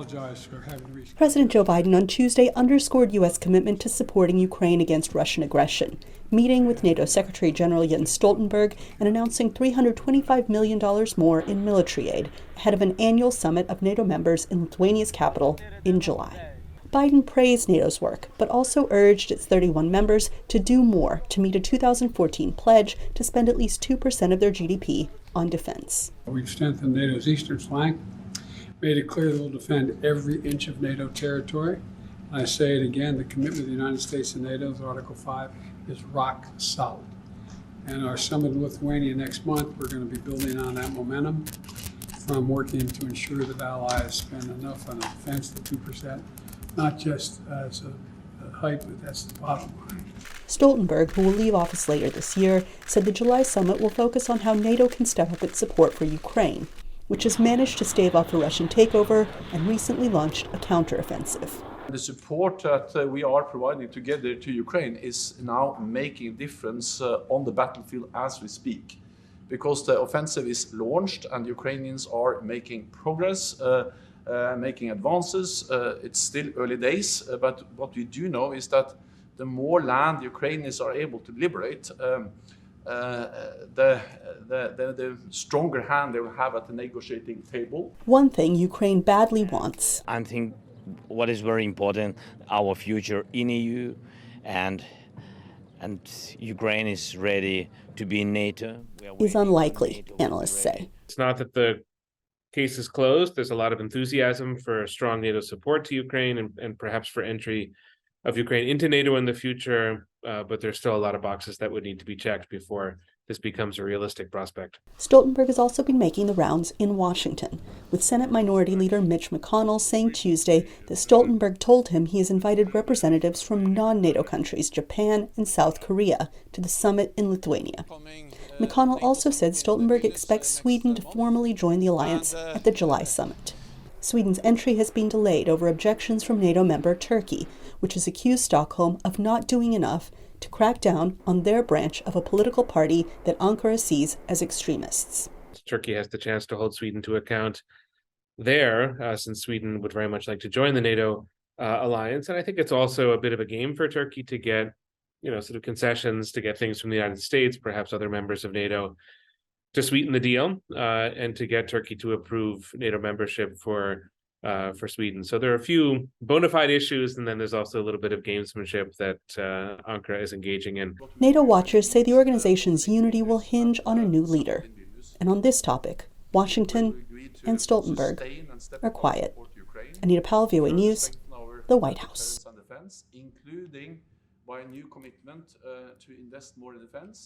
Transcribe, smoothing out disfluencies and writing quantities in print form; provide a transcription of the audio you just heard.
apologize for having to reach. President Joe Biden on Tuesday underscored U.S. commitment to supporting Ukraine against Russian aggression, meeting with NATO Secretary-General Jens Stoltenberg and announcing $325 million more in military aid ahead of an annual summit of NATO members in Lithuania's capital in July. Biden praised NATO's work, but also urged its 31 members to do more to meet a 2014 pledge to spend at least 2% of their GDP on defense. We've strengthened NATO's eastern flank, made it clear that we'll defend every inch of NATO territory. I say it again, the commitment of the United States and NATO, Article 5, is rock solid. And our summit in Lithuania next month, we're going to be building on that momentum from working to ensure that allies spend enough on defense, the 2%, not just as a hype, but that's the bottom line. Stoltenberg, who will leave office later this year, said the July summit will focus on how NATO can step up its support for Ukraine, which has managed to stave off a Russian takeover and recently launched a counteroffensive. The support that we are providing together to Ukraine is now making a difference on the battlefield as we speak, because the offensive is launched and Ukrainians are making progress, making advances. It's still early days, but what we do know is that the more land Ukrainians are able to liberate, the stronger hand they will have at the negotiating table. One thing Ukraine badly wants. I think what is very important, our future in EU, and Ukraine is ready to be in NATO. Is unlikely, analysts say. It's not that the case is closed. There's a lot of enthusiasm for strong NATO support to Ukraine and perhaps for entry of Ukraine into NATO in the future, but there's still a lot of boxes that would need to be checked before this becomes a realistic prospect. Stoltenberg has also been making the rounds in Washington, with Senate Minority Leader Mitch McConnell saying Tuesday that Stoltenberg told him he has invited representatives from non-NATO countries, Japan and South Korea, to the summit in Lithuania. McConnell also said Stoltenberg expects Sweden to formally join the alliance at the July summit. Sweden's entry has been delayed over objections from NATO member Turkey, which has accused Stockholm of not doing enough to crack down on their branch of a political party that Ankara sees as extremists. Turkey has the chance to hold Sweden to account there, since Sweden would very much like to join the NATO alliance. And I think it's also a bit of a game for Turkey to get, sort of concessions, to get things from the United States, perhaps other members of NATO, to sweeten the deal, and to get Turkey to approve NATO membership for Sweden. So there are a few bona fide issues, and then there's also a little bit of gamesmanship that Ankara is engaging in. NATO watchers say the organization's unity will hinge on a new leader. And on this topic, Washington and Stoltenberg are quiet. Anita Powell, VOANews, the White House. Including by a new commitment to invest more in defense.